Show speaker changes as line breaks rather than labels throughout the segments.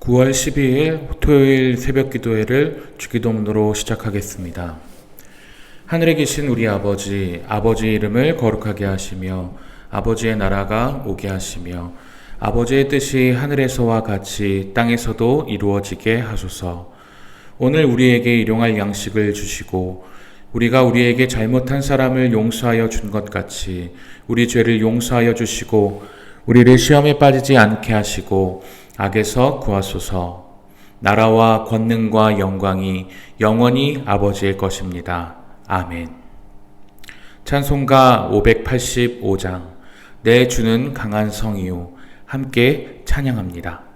9월 12일 토요일 새벽 기도회를 주기도문으로 시작하겠습니다. 하늘에 계신 우리 아버지, 아버지의 이름을 거룩하게 하시며 아버지의 나라가 오게 하시며 아버지의 뜻이 하늘에서와 같이 땅에서도 이루어지게 하소서. 오늘 우리에게 일용할 양식을 주시고 우리가 우리에게 잘못한 사람을 용서하여 준 것 같이 우리 죄를 용서하여 주시고 우리를 시험에 빠지지 않게 하시고 악에서 구하소서. 나라와 권능과 영광이 영원히 아버지의 것입니다. 아멘. 찬송가 585장 내 주는 강한 성이요 함께 찬양합니다.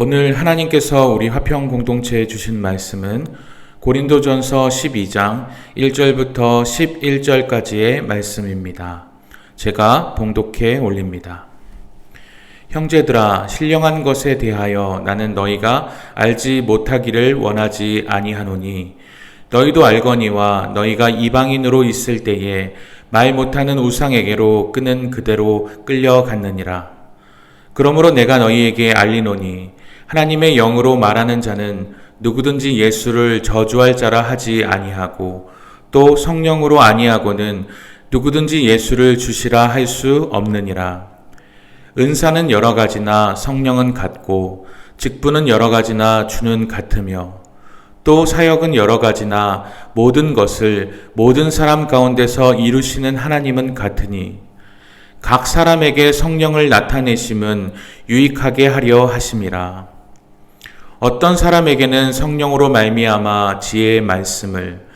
오늘 하나님께서 우리 화평 공동체에 주신 말씀은 고린도전서 12장 1절부터 11절까지의 말씀입니다. 제가 봉독해 올립니다. 형제들아, 신령한 것에 대하여 나는 너희가 알지 못하기를 원하지 아니하노니 너희도 알거니와 너희가 이방인으로 있을 때에 말 못하는 우상에게로 끄는 그대로 끌려갔느니라. 그러므로 내가 너희에게 알리노니 하나님의 영으로 말하는 자는 누구든지 예수를 저주할 자라 하지 아니하고 또 성령으로 아니하고는 누구든지 예수를 주시라 할 수 없느니라. 은사는 여러 가지나 성령은 같고 직분은 여러 가지나 주는 같으며 또 사역은 여러 가지나 모든 것을 모든 사람 가운데서 이루시는 하나님은 같으니 각 사람에게 성령을 나타내심은 유익하게 하려 하심이라. 어떤 사람에게는 성령으로 말미암아 지혜의 말씀을,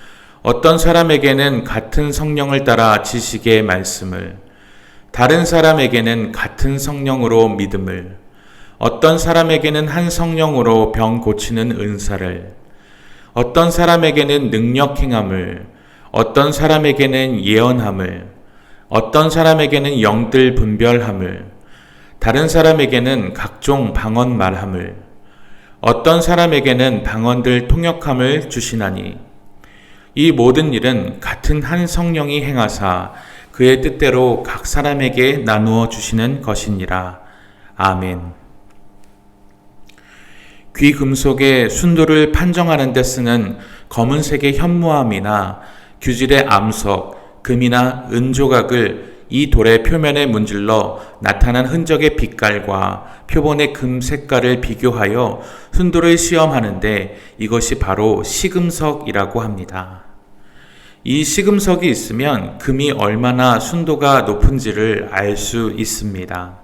어떤 사람에게는 같은 성령을 따라 지식의 말씀을, 다른 사람에게는 같은 성령으로 믿음을, 어떤 사람에게는 한 성령으로 병 고치는 은사를, 어떤 사람에게는 능력 행함을, 어떤 사람에게는 예언함을, 어떤 사람에게는 영들 분별함을, 다른 사람에게는 각종 방언 말함을, 어떤 사람에게는 방언들 통역함을 주시나니 이 모든 일은 같은 한 성령이 행하사 그의 뜻대로 각 사람에게 나누어 주시는 것이니라. 아멘. 귀 금속의 순도를 판정하는 데 쓰는 검은색의 현무암이나 규질의 암석, 금이나 은조각을 이 돌의 표면에 문질러 나타난 흔적의 빛깔과 표본의 금 색깔을 비교하여 순도를 시험하는데 이것이 바로 시금석이라고 합니다. 이 시금석이 있으면 금이 얼마나 순도가 높은지를 알 수 있습니다.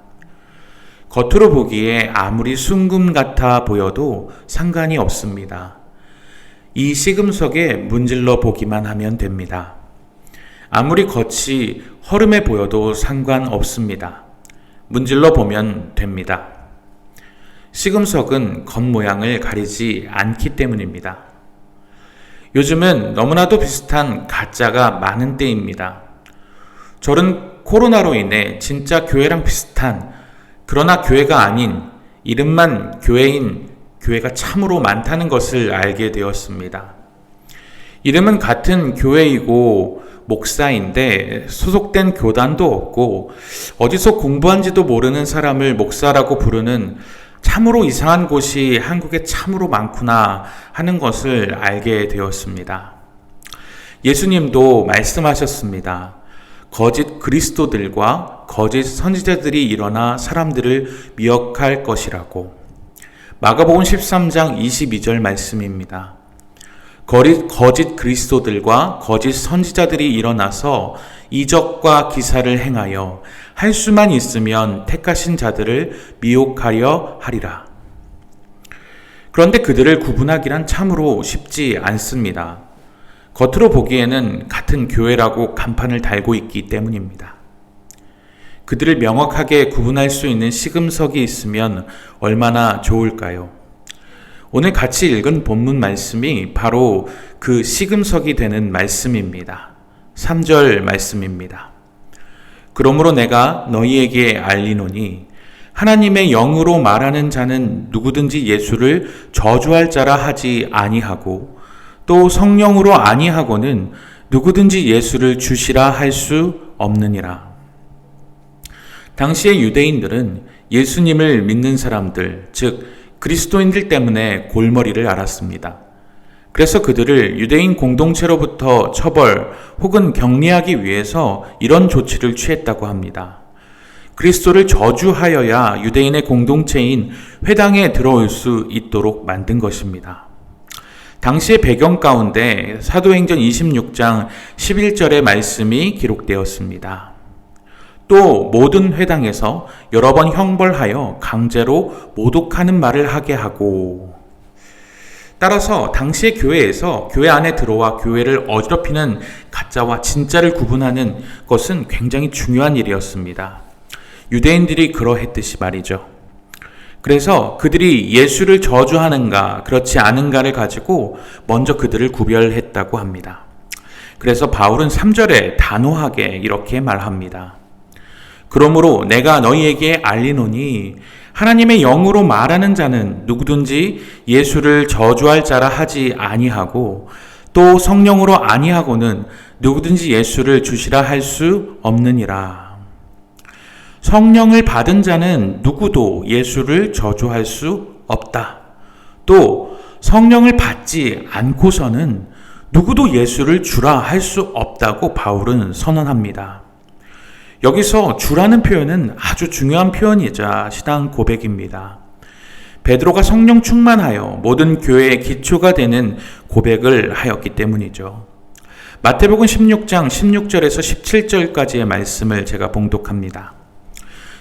겉으로 보기에 아무리 순금 같아 보여도 상관이 없습니다. 이 시금석에 문질러 보기만 하면 됩니다. 아무리 겉이 허름해 보여도 상관없습니다. 문질러 보면 됩니다. 시금석은 겉모양을 가리지 않기 때문입니다. 요즘은 너무나도 비슷한 가짜가 많은 때입니다. 저는 코로나로 인해 진짜 교회랑 비슷한, 그러나 교회가 아닌, 이름만 교회인 교회가 참으로 많다는 것을 알게 되었습니다. 이름은 같은 교회이고 목사인데 소속된 교단도 없고 어디서 공부한지도 모르는 사람을 목사라고 부르는 참으로 이상한 곳이 한국에 참으로 많구나 하는 것을 알게 되었습니다. 예수님도 말씀하셨습니다. 거짓 그리스도들과 거짓 선지자들이 일어나 사람들을 미혹할 것이라고. 마가복음 13장 22절 말씀입니다. 거짓 그리스도들과 거짓 선지자들이 일어나서 이적과 기사를 행하여 할 수만 있으면 택하신 자들을 미혹하려 하리라. 그런데 그들을 구분하기란 참으로 쉽지 않습니다. 겉으로 보기에는 같은 교회라고 간판을 달고 있기 때문입니다. 그들을 명확하게 구분할 수 있는 시금석이 있으면 얼마나 좋을까요? 오늘 같이 읽은 본문 말씀이 바로 그 시금석이 되는 말씀입니다. 3절 말씀입니다. 그러므로 내가 너희에게 알리노니 하나님의 영으로 말하는 자는 누구든지 예수를 저주할 자라 하지 아니하고 또 성령으로 아니하고는 누구든지 예수를 주시라 할 수 없느니라. 당시의 유대인들은 예수님을 믿는 사람들, 즉 그리스도인들 때문에 골머리를 앓았습니다. 그래서 그들을 유대인 공동체로부터 처벌 혹은 격리하기 위해서 이런 조치를 취했다고 합니다. 그리스도를 저주하여야 유대인의 공동체인 회당에 들어올 수 있도록 만든 것입니다. 당시의 배경 가운데 사도행전 26장 11절의 말씀이 기록되었습니다. 또 모든 회당에서 여러 번 형벌하여 강제로 모독하는 말을 하게 하고, 따라서 당시의 교회에서 교회 안에 들어와 교회를 어지럽히는 가짜와 진짜를 구분하는 것은 굉장히 중요한 일이었습니다. 유대인들이 그러했듯이 말이죠. 그래서 그들이 예수를 저주하는가 그렇지 않은가를 가지고 먼저 그들을 구별했다고 합니다. 그래서 바울은 3절에 단호하게 이렇게 말합니다. 그러므로 내가 너희에게 알리노니 하나님의 영으로 말하는 자는 누구든지 예수를 저주할 자라 하지 아니하고 또 성령으로 아니하고는 누구든지 예수를 주시라 할 수 없느니라. 성령을 받은 자는 누구도 예수를 저주할 수 없다. 또 성령을 받지 않고서는 누구도 예수를 주라 할 수 없다고 바울은 선언합니다. 여기서 주라는 표현은 아주 중요한 표현이자 신앙 고백입니다. 베드로가 성령 충만하여 모든 교회의 기초가 되는 고백을 하였기 때문이죠. 마태복음 16장 16절에서 17절까지의 말씀을 제가 봉독합니다.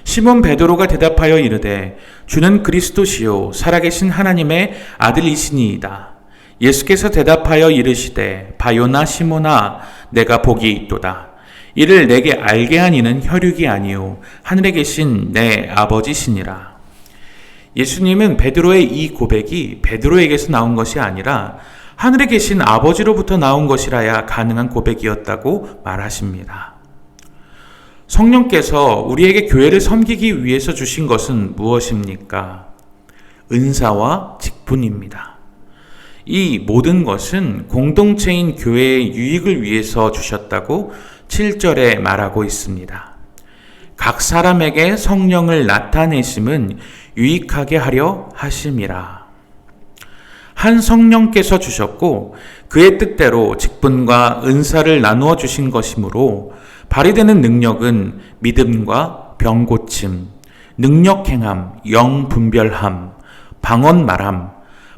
시몬 베드로가 대답하여 이르되 주는 그리스도시요 살아계신 하나님의 아들이시니이다. 예수께서 대답하여 이르시되 바요나 시몬아 내가 복이 있도다. 이를 내게 알게 한 이는 혈육이 아니요 하늘에 계신 내 아버지시니라. 예수님은 베드로의 이 고백이 베드로에게서 나온 것이 아니라 하늘에 계신 아버지로부터 나온 것이라야 가능한 고백이었다고 말하십니다. 성령께서 우리에게 교회를 섬기기 위해서 주신 것은 무엇입니까? 은사와 직분입니다. 이 모든 것은 공동체인 교회의 유익을 위해서 주셨다고 7절에 말하고 있습니다. 각 사람에게 성령을 나타내심은 유익하게 하려 하심이라. 한 성령께서 주셨고 그의 뜻대로 직분과 은사를 나누어 주신 것이므로 발휘되는 능력은 믿음과 병 고침, 능력 행함, 영 분별함, 방언 말함,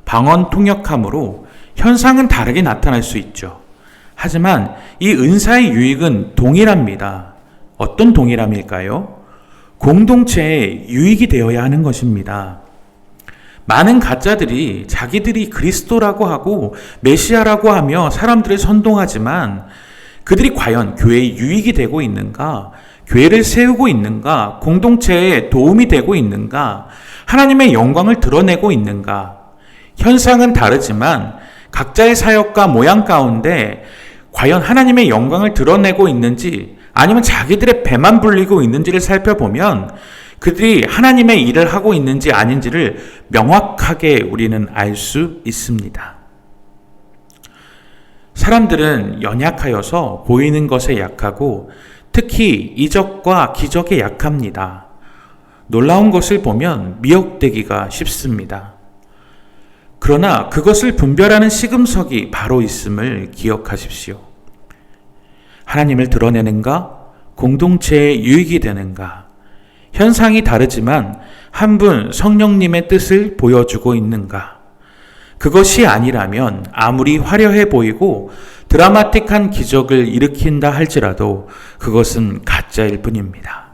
방언 통역함으로 현상은 다르게 나타날 수 있죠. 하지만 이 은사의 유익은 동일합니다. 어떤 동일함일까요? 공동체의 유익이 되어야 하는 것입니다. 많은 가짜들이 자기들이 그리스도라고 하고 메시아라고 하며 사람들을 선동하지만 그들이 과연 교회의 유익이 되고 있는가? 교회를 세우고 있는가? 공동체에 도움이 되고 있는가? 하나님의 영광을 드러내고 있는가? 현상은 다르지만 각자의 사역과 모양 가운데 과연 하나님의 영광을 드러내고 있는지 아니면 자기들의 배만 불리고 있는지를 살펴보면 그들이 하나님의 일을 하고 있는지 아닌지를 명확하게 우리는 알 수 있습니다. 사람들은 연약하여서 보이는 것에 약하고 특히 이적과 기적에 약합니다. 놀라운 것을 보면 미혹되기가 쉽습니다. 그러나 그것을 분별하는 시금석이 바로 있음을 기억하십시오. 하나님을 드러내는가? 공동체의 유익이 되는가? 현상이 다르지만 한 분 성령님의 뜻을 보여주고 있는가? 그것이 아니라면 아무리 화려해 보이고 드라마틱한 기적을 일으킨다 할지라도 그것은 가짜일 뿐입니다.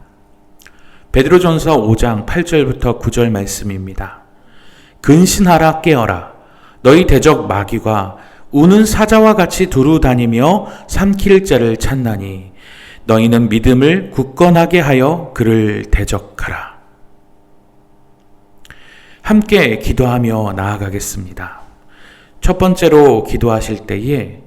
베드로전서 5장 8절부터 9절 말씀입니다. 근신하라 깨어라. 너희 대적 마귀가 우는 사자와 같이 두루 다니며 삼킬 자를 찾나니 너희는 믿음을 굳건하게 하여 그를 대적하라. 함께 기도하며 나아가겠습니다. 첫 번째로 기도하실 때에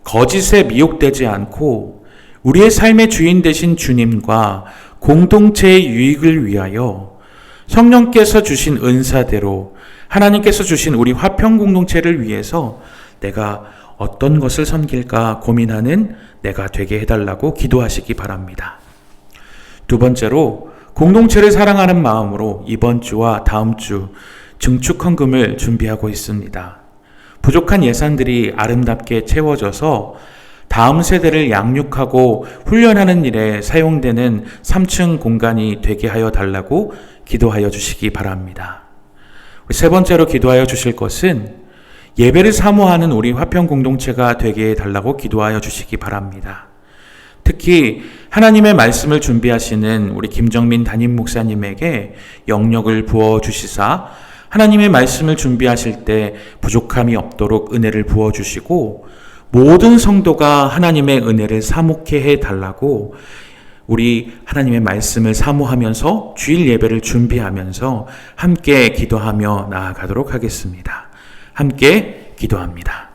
거짓에 미혹되지 않고 우리의 삶의 주인 되신 주님과 공동체의 유익을 위하여 성령께서 주신 은사대로 하나님께서 주신 우리 화평 공동체를 위해서 내가 어떤 것을 섬길까 고민하는 내가 되게 해달라고 기도하시기 바랍니다. 두 번째로 공동체를 사랑하는 마음으로 이번 주와 다음 주 증축 헌금을 준비하고 있습니다. 부족한 예산들이 아름답게 채워져서 다음 세대를 양육하고 훈련하는 일에 사용되는 3층 공간이 되게 하여 달라고 기도하여 주시기 바랍니다. 세 번째로 기도하여 주실 것은 예배를 사모하는 우리 화평 공동체가 되게 해달라고 기도하여 주시기 바랍니다. 특히 하나님의 말씀을 준비하시는 우리 김정민 담임 목사님에게 영력을 부어주시사 하나님의 말씀을 준비하실 때 부족함이 없도록 은혜를 부어주시고 모든 성도가 하나님의 은혜를 사모케 해달라고 우리 하나님의 말씀을 사모하면서 주일 예배를 준비하면서 함께 기도하며 나아가도록 하겠습니다. 함께 기도합니다.